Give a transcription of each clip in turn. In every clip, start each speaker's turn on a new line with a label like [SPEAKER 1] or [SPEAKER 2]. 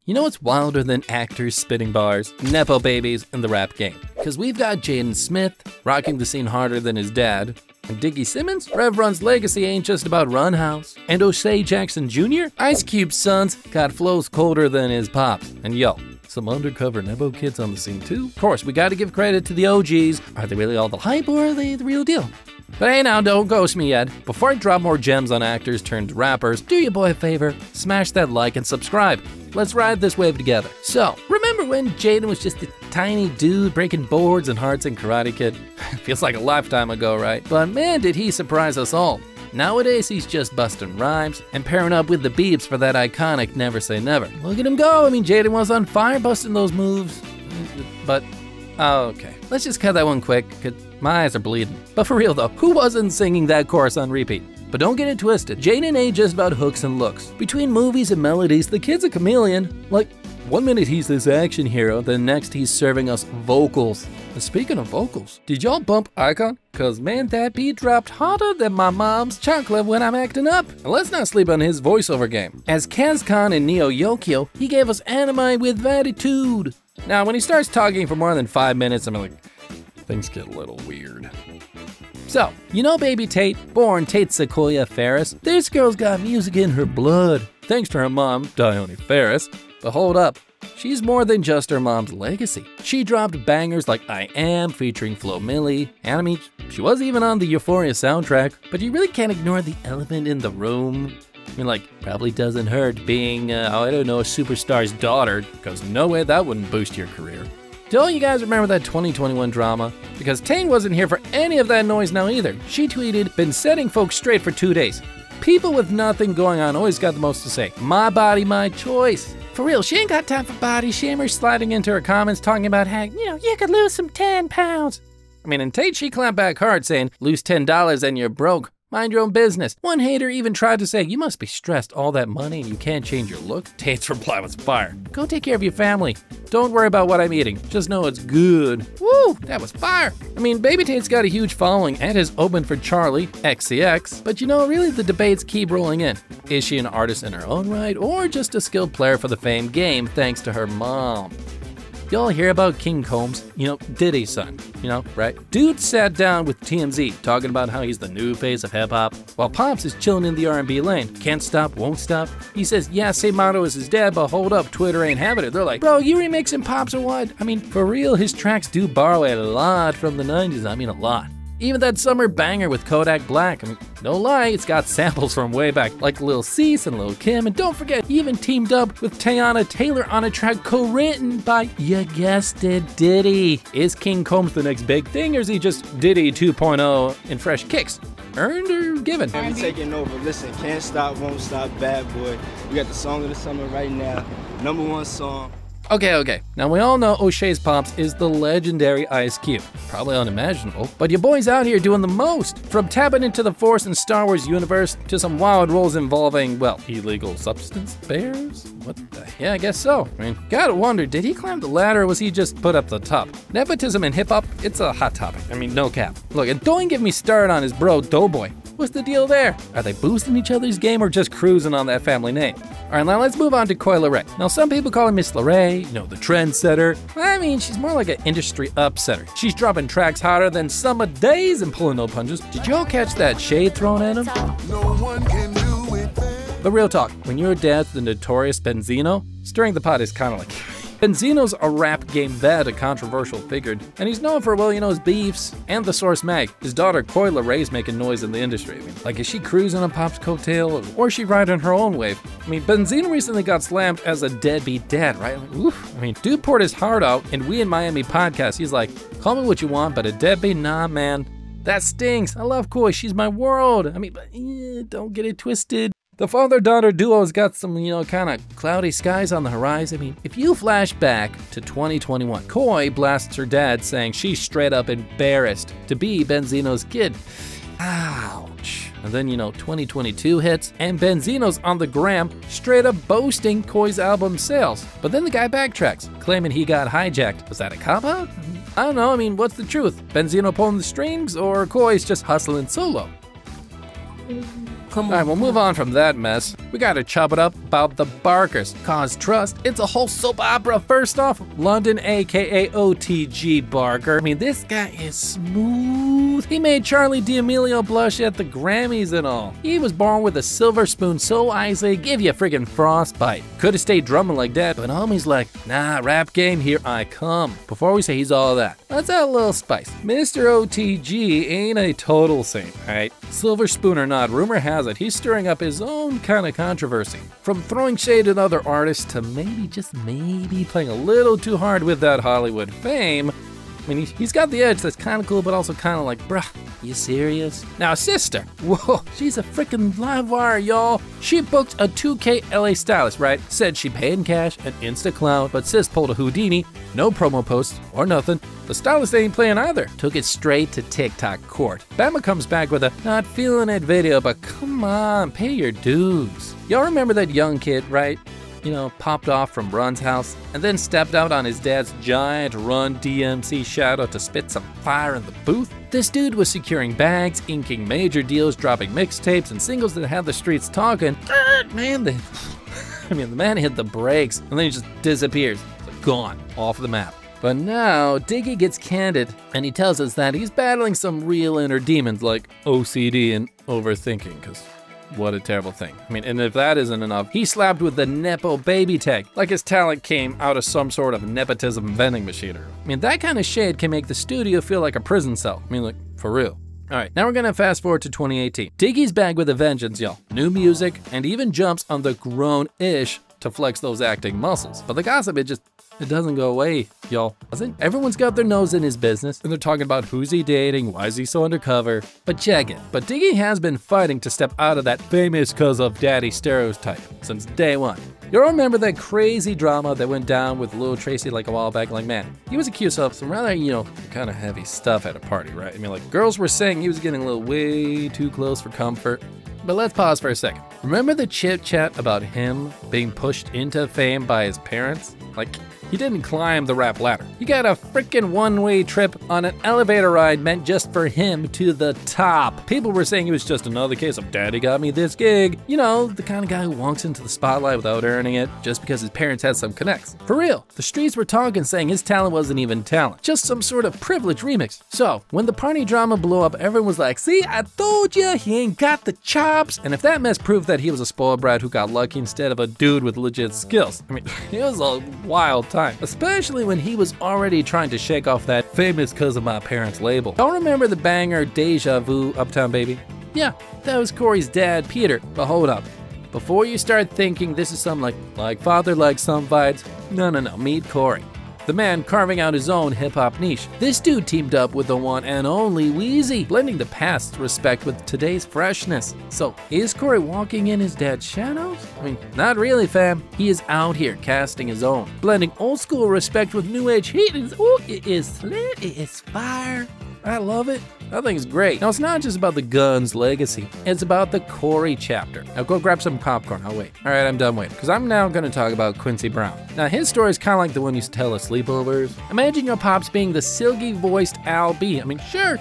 [SPEAKER 1] You know what's wilder than actors spitting bars? Nepo babies in the rap game. Cause we've got Jaden Smith rocking the scene harder than his dad. And Diggy Simmons, Rev Run's legacy ain't just about Run House. And O'Shea Jackson Jr., Ice Cube's sons, got flows colder than his pops. And yo, some undercover Nepo kids on the scene too. Of course, we gotta give credit to the OGs. Are they really all the hype or are they the real deal? But hey now, don't ghost me yet. Before I drop more gems on actors turned rappers, do your boy a favor, smash that like and subscribe. Let's ride this wave together. So, remember when Jaden was just a tiny dude breaking boards and hearts in Karate Kid? Feels like a lifetime ago, right? But man, did he surprise us all. Nowadays, he's just busting rhymes and pairing up with the Beeps for that iconic Never Say Never. Look at him go. I mean, Jaden was on fire busting those moves. But, okay. Let's just cut that one quick, cause my eyes are bleeding. But for real though, who wasn't singing that chorus on repeat? But don't get it twisted, Jaden ain't just about hooks and looks. Between movies and melodies, the kid's a chameleon. Like, one minute he's this action hero, then next he's serving us vocals. And speaking of vocals, did y'all bump Icon? Cause man, that beat dropped hotter than my mom's chocolate when I'm acting up. And let's not sleep on his voiceover game. As Kazcon in Neo Yokio, he gave us anime with attitude. Now, when he starts talking for more than 5 minutes, I'm like, things get a little weird. So, you know baby Tate, born TayAoya Ferris? This girl's got music in her blood, thanks to her mom, TayAoya Ferris. But hold up, she's more than just her mom's legacy. She dropped bangers like I Am, featuring Flo Milli, and I mean, she was even on the Euphoria soundtrack, but you really can't ignore the elephant in the room. I mean, like, probably doesn't hurt being, I don't know, a superstar's daughter, because no way that wouldn't boost your career. Don't you guys remember that 2021 drama? Because Tane wasn't here for any of that noise now either. She tweeted, "Been setting folks straight for 2 days. People with nothing going on always got the most to say. My body, my choice." For real, she ain't got time for body shamers sliding into her comments talking about how, you know, you could lose some 10 pounds. I mean, and Tate, she clapped back hard saying, lose $10 and you're broke. Mind your own business. One hater even tried to say, you must be stressed, all that money and you can't change your look. Tate's reply was fire. Go take care of your family. Don't worry about what I'm eating. Just know it's good. Woo, that was fire. I mean, baby Tate's got a huge following and has opened for Charlie, XCX, but you know, really the debates keep rolling in. Is she an artist in her own right or just a skilled player for the fame game thanks to her mom? Y'all hear about King Colmes? You know, Diddy's son, you know, right? Dude sat down with TMZ talking about how he's the new face of hip hop, while Pops is chilling in the R&B lane. Can't stop, won't stop. He says, yeah, same motto as his dad, but hold up, Twitter ain't having it. They're like, bro, you remixing Pops or what? I mean, for real, his tracks do borrow a lot from the 90s. I mean, a lot. Even that summer banger with Kodak Black, I mean, no lie, it's got samples from way back, like Lil Cease and Lil Kim, and don't forget, he even teamed up with Teyana Taylor on a track co-written by, you guessed it, Diddy. Is King Colmes the next big thing, or is he just Diddy 2.0 in fresh kicks? Earned or given?
[SPEAKER 2] I'm taking over. Listen, Can't Stop, Won't Stop, Bad Boy. We got the song of the summer right now. #1 song.
[SPEAKER 1] Okay. Now we all know O'Shea's Pops is the legendary Ice Cube. Probably unimaginable, but your boy's out here doing the most. From tapping into the Force and Star Wars universe to some wild roles involving, well, illegal substance bears? What the? Yeah, I guess so. I mean, gotta wonder, did he climb the ladder or was he just put up the top? Nepotism in hip hop, it's a hot topic. I mean, no cap. Look, and don't get me started on his bro, Doughboy. What's the deal there? Are they boosting each other's game or just cruising on that family name? All right, now let's move on to Leray. Now, some people call her Miss Leray, you know, the trendsetter. I mean, she's more like an industry upsetter. She's dropping tracks hotter than summer days and pulling no punches. Did y'all catch that shade thrown at him? No one can do it. But real talk, when your dad's the notorious Benzino, stirring the pot is kind of like... Benzino's a rap game vet, a controversial figure, and he's known for, well, you know, his beefs and the Source Mag. His daughter, Leray, making noise in the industry. I mean, like, is she cruising on Pop's coattail, or is she riding her own wave? I mean, Benzino recently got slammed as a deadbeat dad, right? Like, oof. I mean, dude poured his heart out, and We in Miami podcast, he's like, call me what you want, but a deadbeat, nah, man. That stings. I love Cory, she's my world. I mean, but don't get it twisted. The father-daughter duo's got some, you know, kind of cloudy skies on the horizon. I mean, if you flash back to 2021, Cory blasts her dad saying she's straight up embarrassed to be Benzino's kid. Ouch. And then, you know, 2022 hits, and Benzino's on the gram straight up boasting Cory's album sales. But then the guy backtracks, claiming he got hijacked. Was that a cop-out? I don't know, I mean, what's the truth? Benzino pulling the strings, or Cory's just hustling solo?
[SPEAKER 3] Come on.
[SPEAKER 1] All right, we'll move on from that mess. We gotta chop it up about the Barkers. Cause trust, it's a whole soap opera. First off, London, aka OTG Barker. I mean, this guy is smooth. He made Charlie D'Amelio blush at the Grammys and all. He was born with a silver spoon so icy, give you a friggin' frostbite. Could've stayed drumming like that, but homie's like, nah, rap game, here I come. Before we say he's all that, let's add a little spice. Mr. OTG ain't a total saint, right? Silver spoon or not, rumor has it he's stirring up his own kind of controversy. From throwing shade at other artists to maybe, just maybe, playing a little too hard with that Hollywood fame. I mean, he's got the edge that's kind of cool, but also kind of like, bruh, you serious? Now, sister, whoa, she's a freaking live wire, y'all. She booked a 2K LA stylist, right? Said she paid in cash and Insta-cloud, but sis pulled a Houdini, no promo posts or nothing. The stylist ain't playing either. Took it straight to TikTok court. Bama comes back with a not feeling it video, but come on, pay your dues. Y'all remember that young kid, right? You know, popped off from Run's house and then stepped out on his dad's giant Run DMC shadow to spit some fire in the booth? This dude was securing bags, inking major deals, dropping mixtapes and singles that had the streets talking. Man, the man hit the brakes and then he just disappears. It's like gone, off the map. But now, Diggy gets candid and he tells us that he's battling some real inner demons like OCD and overthinking, because what a terrible thing. I mean, and if that isn't enough, he slapped with the Nepo baby tag, like his talent came out of some sort of nepotism vending machine. I mean, that kind of shade can make the studio feel like a prison cell. I mean, like, for real. All right, now we're gonna fast forward to 2018. Diggy's back with a vengeance, y'all. New music, and even jumps on the grown-ish to flex those acting muscles. But the gossip, it doesn't go away, y'all. Doesn't? Everyone's got their nose in his business, and they're talking about who's he dating, why is he so undercover. But check it. But Diggy has been fighting to step out of that famous cause of daddy stereotype since day one. You'll remember that crazy drama that went down with Lil Tracy like a while back. Like, man, he was accused of some rather, kind of heavy stuff at a party, right? I mean, like, girls were saying he was getting a little way too close for comfort. But let's pause for a second. Remember the chit chat about him being pushed into fame by his parents? Like, he didn't climb the rap ladder. He got a freaking one-way trip on an elevator ride meant just for him to the top. People were saying he was just another case of daddy got me this gig. You know, the kind of guy who walks into the spotlight without earning it just because his parents had some connects. For real, the streets were talking saying his talent wasn't even talent, just some sort of privilege remix. So, when the party drama blew up, everyone was like, see, I told ya, he ain't got the chops. And if that mess proved that he was a spoiled brat who got lucky instead of a dude with legit skills, I mean, it was a wild time, especially when he was already trying to shake off that famous cause of my parents label. Don't remember the banger Deja Vu, Uptown Baby? Yeah, that was Cory's dad, Peter. But hold up, before you start thinking this is some like father like some vibes, no, meet Cory. The man carving out his own hip-hop niche. This dude teamed up with the one and only Weezy, blending the past's respect with today's freshness. So, is Cory walking in his dad's shadows? I mean, not really, fam. He is out here casting his own, blending old school respect with new age heat. It is slit, it is fire. I love it. I think it's great. Now, it's not just about the Gunz legacy. It's about the Cory chapter. Now, go grab some popcorn. I'll wait. All right, I'm done waiting, because I'm now going to talk about Quincy Brown. Now, his story is kind of like the one you used to tell at sleepovers. Imagine your pops being the silky-voiced Al B. I mean, sure.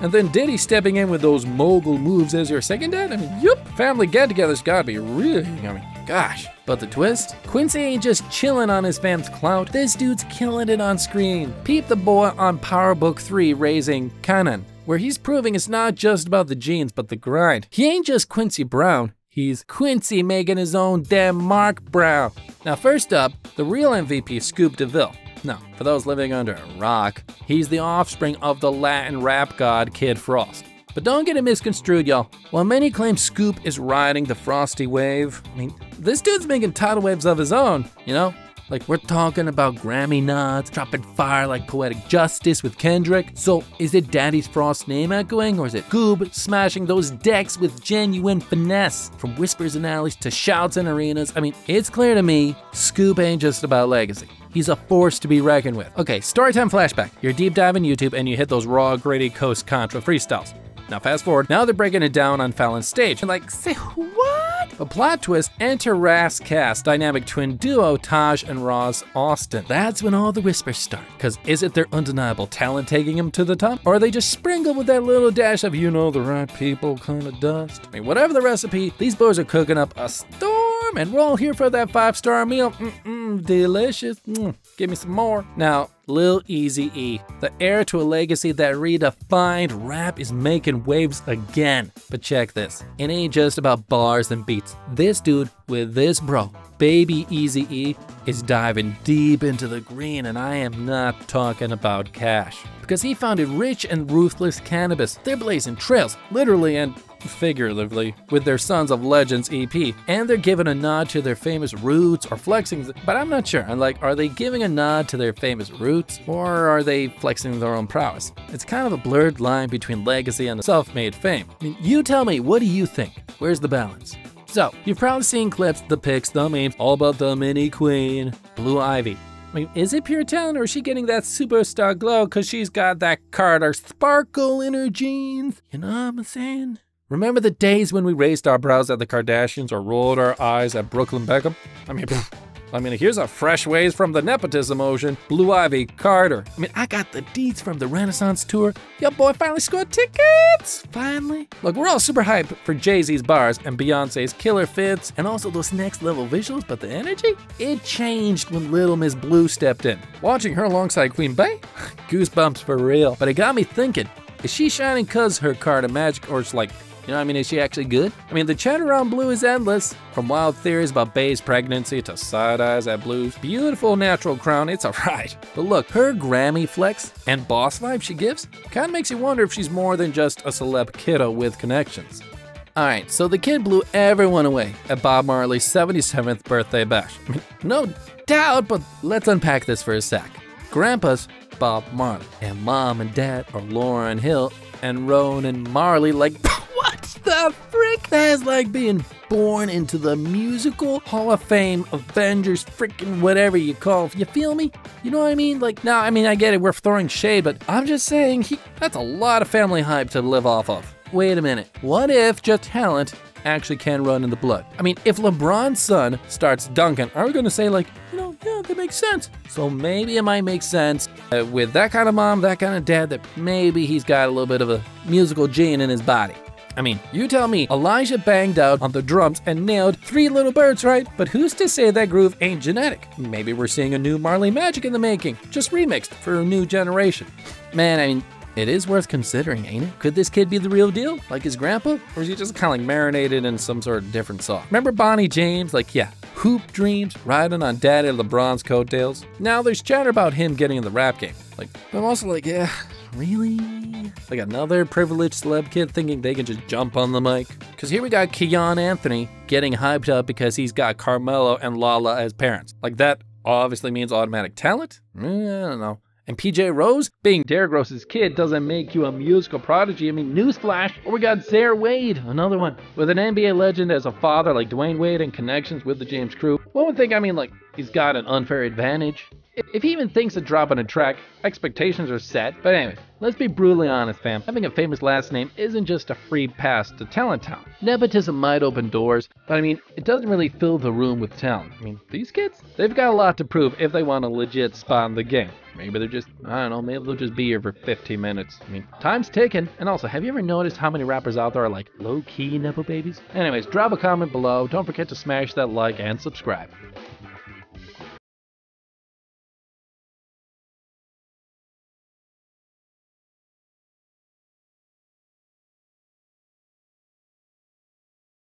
[SPEAKER 1] And then Diddy stepping in with those mogul moves as your second dad? I mean, yup. Family get-togethers gotta be really, gosh. But the twist? Quincy ain't just chilling on his fam's clout. This dude's killing it on screen. Peep the boy on Power Book 3 Raising Kanan, where he's proving it's not just about the genes, but the grind. He ain't just Quincy Brown. He's Quincy making his own damn Mark Brown. Now, first up, the real MVP, Scoop DeVille. No, for those living under a rock, he's the offspring of the Latin rap god Kid Frost. But don't get it misconstrued, y'all. While many claim Scoop is riding the frosty wave, I mean, this dude's making tidal waves of his own, Like, we're talking about Grammy nods, dropping fire like Poetic Justice with Kendrick. So, is it Daddy's Frost name echoing, or is it Goob smashing those decks with genuine finesse? From whispers in alleys to shouts in arenas, I mean, it's clear to me, Scoop ain't just about legacy. He's a force to be reckoned with. Okay, storytime flashback. You're deep diving YouTube and you hit those raw, gritty Coast Contra freestyles. Now fast forward, now they're breaking it down on Fallon's stage. And like, say what? But plot twist, enter Ras Cast, dynamic twin duo Taj and Ross Austin. That's when all the whispers start. Cause is it their undeniable talent taking them to the top? Or are they just sprinkled with that little dash of you know the right people kind of dust? I mean, whatever the recipe, these boys are cooking up a storm, and we're all here for that 5-star meal. Delicious. Give me some more. Now, Lil Easy E, the heir to a legacy that redefined rap, is making waves again. But check this, it ain't just about bars and beats. This dude with this bro, Baby Easy E, is diving deep into the green, and I am not talking about cash. Because he founded Rich and Ruthless Cannabis. They're blazing trails, literally and figuratively, with their Sons of Legends EP, and they're giving a nod to their famous roots or flexing, but I'm not sure. I'm like, are they giving a nod to their famous roots, or are they flexing their own prowess? It's kind of a blurred line between legacy and self-made fame. I mean, you tell me, what do you think? Where's the balance? So, you've probably seen clips, the pics, the memes, all about the mini queen, Blue Ivy. I mean, is it pure talent, or is she getting that superstar glow because she's got that Carter sparkle in her jeans? You know what I'm saying? Remember the days when we raised our brows at the Kardashians or rolled our eyes at Brooklyn Beckham? I mean, here's a fresh waves from the nepotism ocean. Blue Ivy, Carter. I mean, I got the deets from the Renaissance tour. Yo, boy finally scored tickets. Finally. Look, we're all super hyped for Jay-Z's bars and Beyonce's killer fits and also those next level visuals, but the energy? It changed when Little Miss Blue stepped in. Watching her alongside Queen Bey? Goosebumps for real. But it got me thinking, is she shining cause her Carter magic, or it's like, you know what I mean, is she actually good? I mean, the chatter around Blue is endless. From wild theories about Bey's pregnancy to side eyes at Blue's beautiful natural crown, it's a ride. But look, her Grammy flex and boss vibe she gives kind of makes you wonder if she's more than just a celeb kiddo with connections. Alright, so the kid blew everyone away at Bob Marley's 77th birthday bash. I mean, no doubt, but let's unpack this for a sec. Grandpa's Bob Marley, and Mom and Dad are Lauryn Hill and Ronan Marley. Like, what the frick? That is like being born into the musical Hall of Fame, Avengers, freaking whatever you call it. You feel me? You know what I mean? Like, now, I mean, I get it, we're throwing shade, but I'm just saying, that's a lot of family hype to live off of. Wait a minute, what if just talent actually can run in the blood? I mean, if LeBron's son starts dunking, are we gonna say like, you know, yeah, that makes sense. So maybe it might make sense with that kind of mom, that kind of dad, that maybe he's got a little bit of a musical gene in his body. I mean, you tell me, Elijah banged out on the drums and nailed 3 Little Birds, right? But who's to say that groove ain't genetic? Maybe we're seeing a new Marley magic in the making, just remixed for a new generation. Man, I mean, it is worth considering, ain't it? Could this kid be the real deal, like his grandpa? Or is he just kind of like marinated in some sort of different sauce? Remember Bonnie James? Like, yeah, hoop dreams, riding on Daddy LeBron's coattails. Now there's chatter about him getting in the rap game. Like, I'm also like, yeah, really? Like another privileged celeb kid thinking they can just jump on the mic? Because here we got Keon Anthony getting hyped up because he's got Carmelo and Lala as parents. Like, that obviously means automatic talent? I don't know. And PJ Rose, being Derrick Rose's kid doesn't make you a musical prodigy. I mean, newsflash. Or we got Zaire Wade, another one, with an NBA legend as a father like Dwayne Wade and connections with the James crew. One would think, I mean, like, he's got an unfair advantage. If he even thinks of dropping a track, expectations are set. But anyway, let's be brutally honest, fam. Having a famous last name isn't just a free pass to Talent Town. Nepotism might open doors, but I mean, it doesn't really fill the room with talent. I mean, these kids, they've got a lot to prove if they want a legit spot in the game. Maybe they're just, I don't know, maybe they'll just be here for 15 minutes. I mean, time's ticking. And also, have you ever noticed how many rappers out there are like low-key Nepo babies? Anyways, drop a comment below. Don't forget to smash that like and subscribe.